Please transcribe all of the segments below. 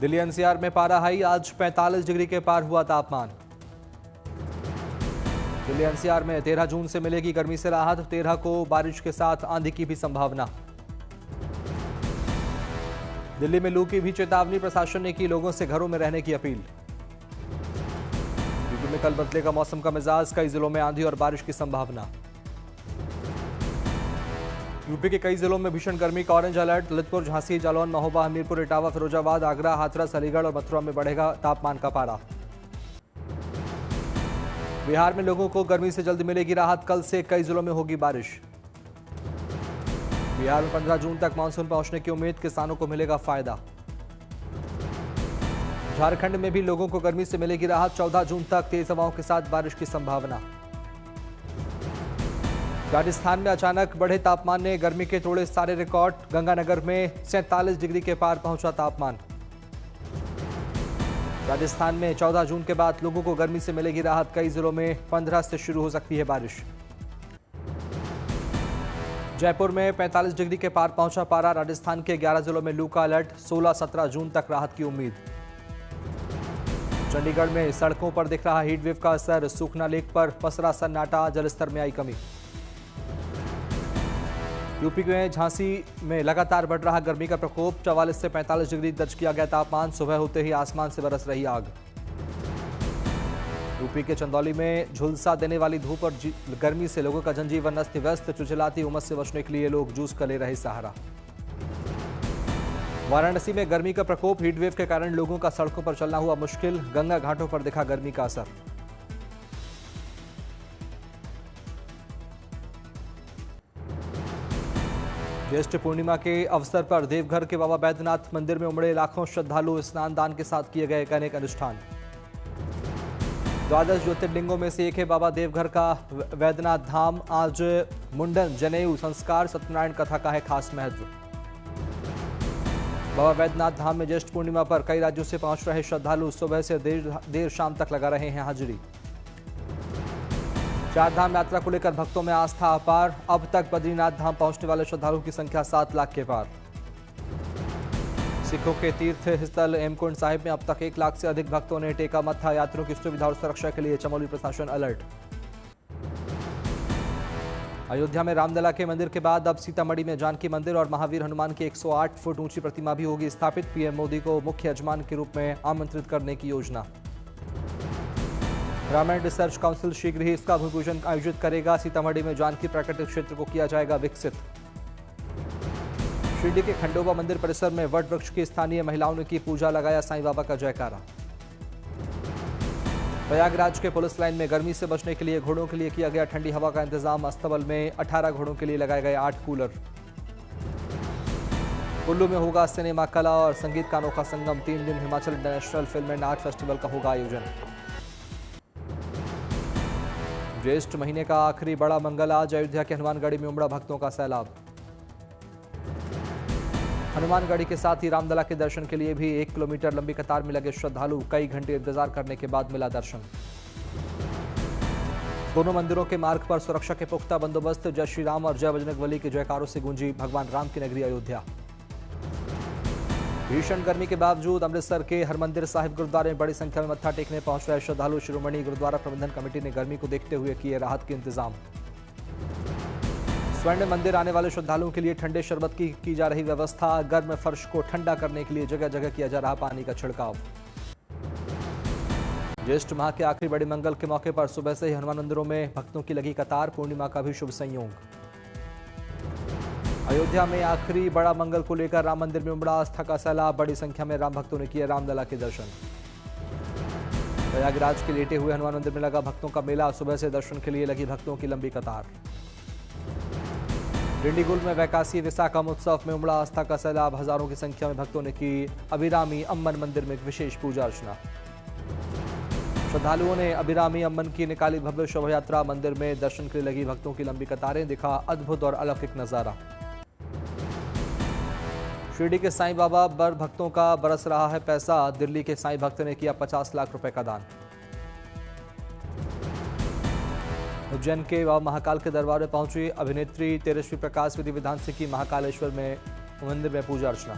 Delhi NCR में पारा high, आज 45 डिग्री के पार हुआ तापमान। दिल्ली एनसीआर में 13 जून से मिलेगी गर्मी से राहत, 13 को बारिश के साथ आंधी की भी संभावना। दिल्ली में लू की भी चेतावनी, प्रशासन ने की लोगों से घरों में रहने की अपील। यूपी में कल बदलेगा मौसम का मिजाज, कई जिलों में आंधी और बारिश की संभावना। यूपी के कई जिलों में भीषण गर्मी का ऑरेंज अलर्ट, ललितपुर, झांसी, जालौन, महोबा, हमीरपुर, इटावा, फिरोजाबाद, आगरा, हाथरस, अलीगढ़ और मथुरा में बढ़ेगा तापमान का पारा। बिहार में लोगों को गर्मी से जल्द मिलेगी राहत, कल से कई जिलों में होगी बारिश। बिहार में 15 जून तक मानसून पहुंचने की उम्मीद, किसानों को मिलेगा फायदा। झारखंड में भी लोगों को गर्मी से मिलेगी राहत, 14 जून तक तेज हवाओं के साथ बारिश की संभावना। राजस्थान में अचानक बढ़े तापमान ने गर्मी के तोड़े सारे रिकॉर्ड, गंगानगर में 47 डिग्री के पार पहुंचा तापमान। राजस्थान में 14 जून के बाद लोगों को गर्मी से मिलेगी राहत, कई जिलों में 15 से शुरू हो सकती है बारिश। जयपुर में 45 डिग्री के पार पहुंचा पारा, राजस्थान के 11 जिलों में लू का अलर्ट, 16-17 जून तक राहत की उम्मीद। चंडीगढ़ में सड़कों पर दिख रहा हीटवेव का असर, सुखना लेक पर पसरा सन्नाटा, जलस्तर में आई कमी। यूपी में झांसी में लगातार बढ़ रहा गर्मी का प्रकोप, 44 से 45 डिग्री दर्ज किया गया तापमान, सुबह होते ही आसमान से बरस रही आग। यूपी के चंदौली में झुलसा देने वाली धूप और गर्मी से लोगों का जनजीवन अस्त व्यस्त, चुचलाती उमस से बचने के लिए लोग जूझ कर ले रहे सहारा। वाराणसी में गर्मी का प्रकोप, हीटवेव के कारण लोगों का सड़कों पर चलना हुआ मुश्किल, गंगा घाटों पर दिखा गर्मी का असर। ज्येष्ठ पूर्णिमा के अवसर पर देवघर के बाबा बैद्यनाथ मंदिर में उमड़े लाखों श्रद्धालु, स्नान दान के साथ किए गए अनेक अनुष्ठान। 12 ज्योतिर्लिंगों में से एक है बाबा देवघर का वैद्यनाथ धाम, आज मुंडन, जनेऊ संस्कार, सत्यनारायण कथा का है खास महत्व। बाबा बैद्यनाथ धाम में ज्येष्ठ पूर्णिमा पर कई राज्यों से पहुंच रहे श्रद्धालु सुबह से देर शाम तक लगा रहे हैं हाजिरी। चार धाम यात्रा को लेकर भक्तों में आस्था अपार, अब तक बद्रीनाथ धाम पहुंचने वाले श्रद्धालुओं की संख्या 7 लाख के पार। सिखों के तीर्थ स्थल हेमकुंड साहिब में अब तक 1 लाख से अधिक भक्तों ने टेका मत्था, यात्रियों की सुविधा और सुरक्षा के लिए चमोली प्रशासन अलर्ट। अयोध्या में रामलला के मंदिर के बाद अब सीतामढ़ी में जानकी मंदिर और महावीर हनुमान की 108 फुट ऊंची प्रतिमा भी होगी स्थापित, पीएम मोदी को मुख्य यजमान के रूप में आमंत्रित करने की योजना। रामायण रिसर्च काउंसिल शीघ्र ही इसका भूमिपूजन आयोजित करेगा, सीतामढ़ी में जानकी प्राकृतिक क्षेत्र को किया जाएगा विकसित। शिरडी के खंडोबा मंदिर परिसर में वट वृक्ष की स्थानीय महिलाओं ने की पूजा, लगाया साईं बाबा का जयकारा। प्रयागराज के पुलिस लाइन में गर्मी से बचने के लिए घोड़ों के लिए किया गया ठंडी हवा का इंतजाम, अस्तबल में 18 घोड़ों के लिए लगाए गए 8 कूलर। कुल्लू में होगा सिनेमा, कला और संगीत का अनोखा संगम, 3 दिन Himachal international film and art festival का होगा आयोजन। ज्येष्ठ महीने का आखिरी बड़ा मंगल आज, अयोध्या के हनुमानगढ़ी में उमड़ा भक्तों का सैलाब। हनुमानगढ़ी के साथ ही रामलला के दर्शन के लिए भी 1 किलोमीटर लंबी कतार में लगे श्रद्धालु, कई घंटे इंतजार करने के बाद मिला दर्शन। दोनों मंदिरों के मार्ग पर सुरक्षा के पुख्ता बंदोबस्त, जय श्री राम और जय बजरंगबली के जयकारों से गूंजी भगवान राम की नगरी अयोध्या। भीषण गर्मी के बावजूद अमृतसर के हरमंदिर साहिब गुरुद्वारे में बड़ी संख्या में मत्था टेकने पहुंच रहे श्रद्धालु, शिरोमणि गुरुद्वारा प्रबंधन कमेटी ने गर्मी को देखते हुए किए राहत के इंतजाम। स्वर्ण मंदिर आने वाले श्रद्धालुओं के लिए ठंडे शरबत की जा रही व्यवस्था, गर्म फर्श को ठंडा करने के लिए जगह जगह किया जा रहा पानी का छिड़काव। ज्येष्ठ माह के आखिरी बड़े मंगल के मौके पर सुबह से ही हनुमान मंदिरों में भक्तों की लगी कतार, पूर्णिमा का भी शुभ संयोग। अयोध्या में आखिरी बड़ा मंगल को लेकर राम मंदिर में उमड़ा आस्था का सैलाब, बड़ी संख्या में राम भक्तों ने किए रामलला के दर्शन। प्रयागराज के लेटे हुए हनुमान मंदिर में लगा भक्तों का मेला, सुबह से दर्शन के लिए लगी भक्तों की लंबी कतार। डिंडीगुल में वैकासी विशाखा महोत्सव में उमड़ा आस्था का सैलाब, हजारों की संख्या में भक्तों ने की अभिरामी अम्मन मंदिर में विशेष पूजा अर्चना। श्रद्धालुओं ने अभिरामी अम्मन की निकाली भव्य शोभा यात्रा, मंदिर में दर्शन के लिए लगी भक्तों की लंबी कतारें, दिखा अद्भुत और अलौकिक नजारा। शिरडी के साईं बाबा पर भक्तों का बरस रहा है पैसा, दिल्ली के साईं भक्त ने किया 50 लाख रुपए का दान। उज्जैन के बाबा महाकाल के दरबार में पहुंची अभिनेत्री तेजस्वी प्रकाश, विधि विधान से की महाकालेश्वर में मंदिर में पूजा अर्चना।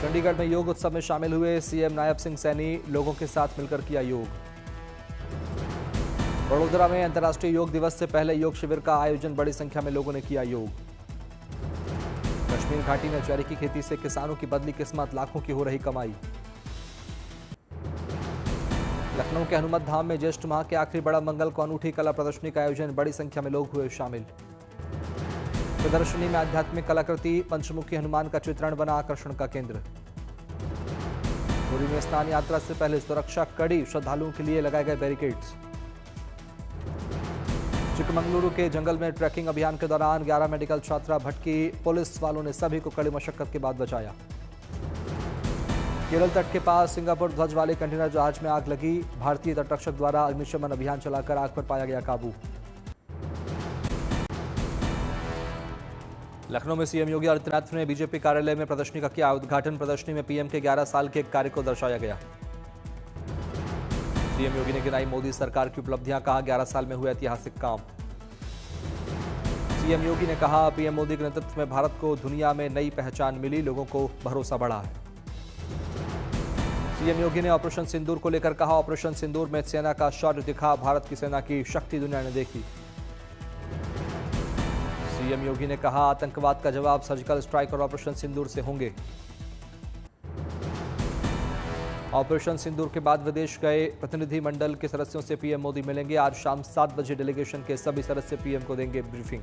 चंडीगढ़ में योग उत्सव में शामिल हुए सीएम नायब सिंह सैनी, लोगों के साथ मिलकर किया योग। वडोदरा में अंतर्राष्ट्रीय योग दिवस से पहले योग शिविर का आयोजन, बड़ी संख्या में लोगों ने किया योग। कश्मीर घाटी में चेरी की खेती से किसानों की बदली किस्मत, लाखों की हो रही कमाई। लखनऊ के हनुमत धाम में ज्येष्ठ माह के आखिरी बड़ा मंगल को अनूठी कला प्रदर्शनी का आयोजन, बड़ी संख्या में लोग हुए शामिल। प्रदर्शनी में आध्यात्मिक कलाकृति पंचमुखी हनुमान का चित्रण बना आकर्षण का केंद्र। पुरी में स्नान यात्रा से पहले सुरक्षा कड़ी, श्रद्धालुओं के लिए लगाए गए बैरिकेड्स। चिकमंगलुरु के जंगल में ट्रैकिंग अभियान के दौरान 11 मेडिकल छात्रा भटकी, पुलिस वालों ने सभी को कड़ी मशक्कत के बाद बचाया। केरल तट के पास सिंगापुर ध्वज वाले कंटेनर जहाज में आग लगी, भारतीय तटरक्षक द्वारा अग्निशमन अभियान चलाकर आग पर पाया गया काबू। लखनऊ में सीएम योगी आदित्यनाथ ने बीजेपी कार्यालय में प्रदर्शनी का किया उद्घाटन, प्रदर्शनी में पीएम के 11 साल के कार्य को दर्शाया गया। सीएम योगी ने गिनाई मोदी सरकार की उपलब्धियां, कहा 11 साल में हुए ऐतिहासिक काम। सीएम योगी ने कहा पीएम मोदी के नेतृत्व में भारत को दुनिया में नई पहचान मिली, लोगों को भरोसा बढ़ा है। सीएम योगी ने ऑपरेशन सिंदूर को लेकर कहा ऑपरेशन सिंदूर में सेना का शौर्य दिखा, भारत की सेना की शक्ति दुनिया ने देखी। सीएम योगी ने कहा आतंकवाद का जवाब सर्जिकल स्ट्राइक और ऑपरेशन सिंदूर से होंगे। ऑपरेशन सिंदूर के बाद विदेश गए प्रतिनिधि मंडल के सदस्यों से पीएम मोदी मिलेंगे। आज शाम 7 बजे डेलीगेशन के सभी सदस्य पीएम को देंगे ब्रीफिंग।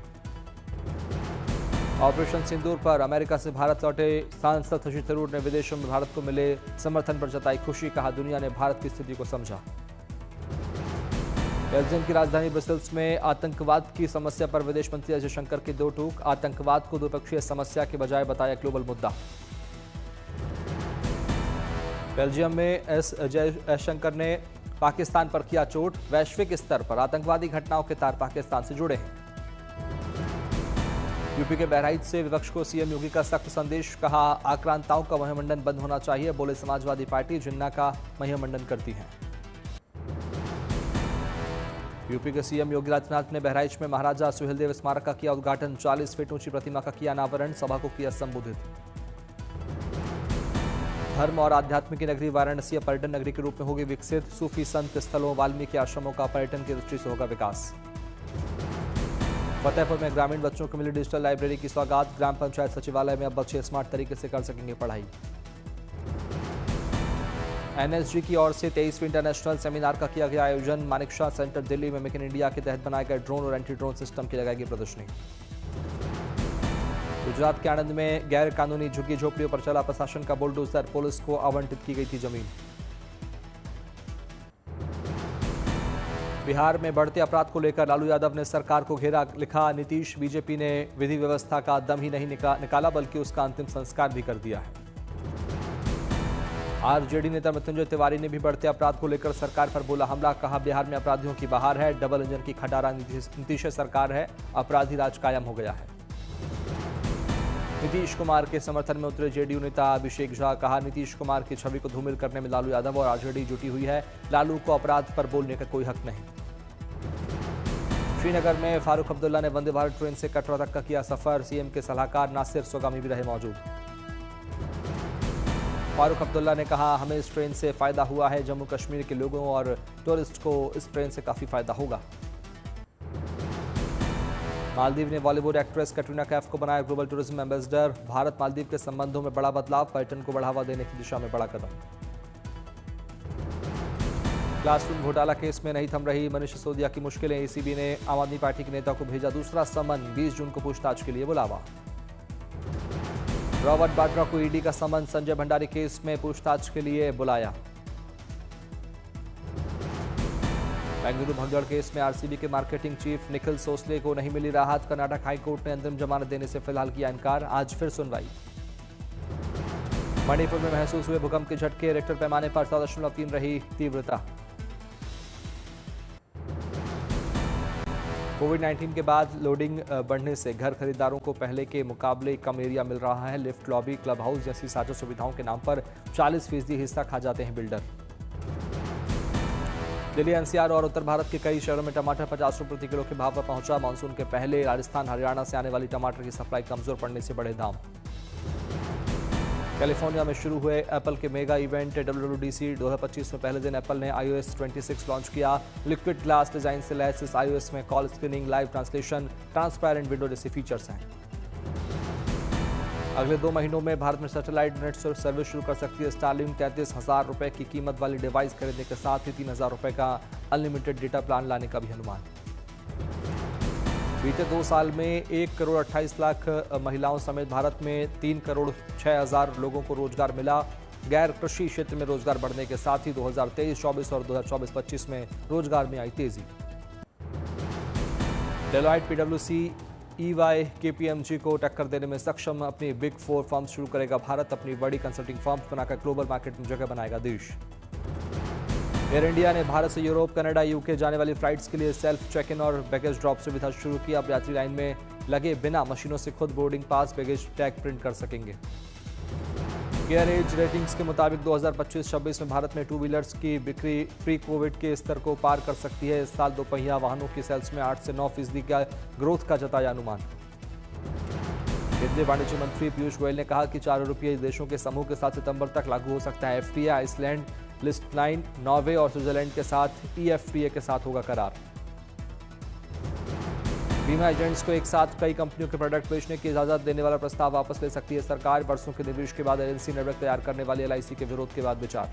ऑपरेशन सिंदूर पर अमेरिका से भारत लौटे सांसद शशि थरूर ने विदेशों में भारत को मिले समर्थन पर जताई खुशी, कहा दुनिया ने भारत की स्थिति को समझा। बेल्जियम की राजधानी ब्रसेल्स में आतंकवाद की समस्या पर विदेश मंत्री एस जयशंकर की दो टूक, आतंकवाद को द्विपक्षीय समस्या के बजाय बताया ग्लोबल मुद्दा। बेल्जियम में एस जयशंकर ने पाकिस्तान पर किया चोट, वैश्विक स्तर पर आतंकवादी घटनाओं के तार पाकिस्तान से जुड़े हैं। यूपी के बहराइच से विपक्ष को सीएम योगी का सख्त संदेश, कहा आक्रांताओं का महिमंडन बंद होना चाहिए, बोले समाजवादी पार्टी जिन्ना का महिमंडन करती है। यूपी के सीएम योगी आदित्यनाथ ने बहराइच में महाराजा सुहेलदेव स्मारक का किया उद्घाटन, 40 फीट ऊंची प्रतिमा का किया अनावरण, सभा को किया संबोधित। धर्म और आध्यात्म की नगरी वाराणसी पर्यटन नगरी के रूप में होगी विकसित, सूफी संत स्थलों वाल्मीकि आश्रमों का पर्यटन की दृष्टि से होगा विकास। फतेहपुर में ग्रामीण बच्चों को मिली डिजिटल लाइब्रेरी की सौगात, ग्राम पंचायत सचिवालय में अब बच्चे स्मार्ट तरीके से कर सकेंगे पढ़ाई। एनएसजी की ओर से 23वीं इंटरनेशनल सेमिनार का किया गया आयोजन, मानेकशॉ सेंटर दिल्ली में मेक इन इंडिया के तहत बनाए गए ड्रोन और एंटी ड्रोन सिस्टम की लगाएगी प्रदर्शनी। गुजरात के आणंद में गैर कानूनी झुग्गी झोपड़ियों पर चला प्रशासन का बुलडोजर, पुलिस को आवंटित की गई थी जमीन। बिहार में बढ़ते अपराध को लेकर लालू यादव ने सरकार को घेरा, लिखा नीतीश बीजेपी ने विधि व्यवस्था का दम ही नहीं निकाला बल्कि उसका अंतिम संस्कार भी कर दिया है। आरजेडी नेता मृत्युंजय तिवारी ने भी बढ़ते अपराध को लेकर सरकार पर बोला हमला, कहा बिहार में अपराधियों की बहार है, डबल इंजन की खटारा नीतीश सरकार है, अपराधी राज कायम हो गया है। नीतीश कुमार के समर्थन में उतरे जेडीयू नेता अभिषेक झा, कहा नीतीश कुमार की छवि को धूमिल करने में लालू यादव और आरजेडी जुटी हुई है, लालू को अपराध पर बोलने का कोई हक नहीं। श्रीनगर में फारूक अब्दुल्ला ने वंदे भारत ट्रेन से कटरा तक का किया सफर, सीएम के सलाहकार नासिर सोगामी भी रहे मौजूद। फारूक अब्दुल्ला ने कहा हमें इस ट्रेन से फायदा हुआ है, जम्मू कश्मीर के लोगों और टूरिस्ट को इस ट्रेन से काफी फायदा होगा। मालदीव ने बॉलीवुड एक्ट्रेस कैटरीना कैफ को बनाया global tourism ambassador, Bharat Maldives के संबंधों में बड़ा बदलाव, पर्यटन को बढ़ावा देने की दिशा में बड़ा कदम। क्लासरूम घोटाला केस में नहीं थम रही मनीष सिसोदिया की मुश्किलें, एसीबी ने आम आदमी पार्टी के नेता को भेजा दूसरा समन, 20 जून को पूछताछ के लिए बुलावा। रॉबर्ट वाड्रा को ईडी का समन, संजय भंडारी केस में पूछताछ के लिए बुलाया। बेंगलुरु भगदड़ केस में आरसीबी के मार्केटिंग चीफ निखिल सोसले को नहीं मिली राहत, कर्नाटक हाईकोर्ट ने अंतरिम जमानत देने से फिलहाल किया इनकार, आज फिर सुनवाई। मणिपुर में महसूस हुए भूकंप के झटके, रिक्टर पैमाने पर 7.3 रही तीव्रता। कोविड-19 के बाद लोडिंग बढ़ने से घर खरीदारों को पहले के मुकाबले कम एरिया मिल रहा है, लिफ्ट, लॉबी, क्लब हाउस जैसी साझा सुविधाओं के नाम पर 40% हिस्सा खा जाते हैं बिल्डर। दिल्ली, एनसीआर और उत्तर भारत के कई शहरों में टमाटर 50 रुपये प्रति किलो के भाव पर पहुंचा, मानसून के पहले राजस्थान, हरियाणा से आने वाली टमाटर की सप्लाई कमजोर पड़ने से बढ़े दाम। कैलिफोर्निया में शुरू हुए एप्पल के मेगा इवेंट WWDC 2025 में पहले दिन एप्पल ने iOS 26 लॉन्च किया। लिक्विड ग्लास डिजाइन से लैस इस iOS में call screening, live translation, transparent window जैसे फीचर्स हैं। अगले 2 महीनों में भारत में सैटेलाइट नेट सर्विस शुरू कर सकती है स्टारलिंक। 33,000 रुपए की कीमत वाली डिवाइस खरीदने के साथ ही 3,000 रुपए का अनलिमिटेड डेटा प्लान लाने का भी अनुमान। बीते 2 साल में 1 करोड़ 28 लाख महिलाओं समेत भारत में 3 करोड़ 6,000 लोगों को रोजगार मिला। गैर कृषि क्षेत्र में रोजगार बढ़ने के साथ ही 2023-24 और 2024-25 में रोजगार में आई तेजी। डेलॉयट, PwC, EY, KPMG को टक्कर देने में सक्षम अपनी बिग 4 फर्म शुरू करेगा भारत। अपनी बड़ी कंसल्टिंग फर्म्स बनाकर ग्लोबल मार्केट में जगह बनाएगा देश। एयर इंडिया ने भारत से यूरोप, कनाडा, UK जाने वाली फ्लाइट्स के लिए सेल्फ चेक इन और बैगेज ड्रॉप सुविधा शुरू की। अब यात्री लाइन में लगे बिना मशीनों से खुद boarding pass, baggage tag print कर सकेंगे। केयर एज रेटिंग्स के मुताबिक 2025-26 में भारत में 2 व्हीलर्स की बिक्री प्री कोविड के स्तर को पार कर सकती है। इस साल 2 पहिया वाहनों की सेल्स में 8 से 9% का ग्रोथ का जताया अनुमान। केंद्रीय वाणिज्य मंत्री पीयूष गोयल ने कहा कि 4 यूरोपीय देशों के समूह के साथ सितंबर तक लागू हो सकता है FTA। आइसलैंड, लिस्टनाइन, नॉर्वे और स्विट्जरलैंड के साथ EFTA के साथ होगा करार। बीमा एजेंट्स को एक साथ कई कंपनियों के प्रोडक्ट बेचने की इजाजत देने वाला प्रस्ताव वापस ले सकती है सरकार। बरसों के निवेश के बाद एजेंसी नेटवर्क तैयार करने वाली LIC के विरोध के बाद विचार।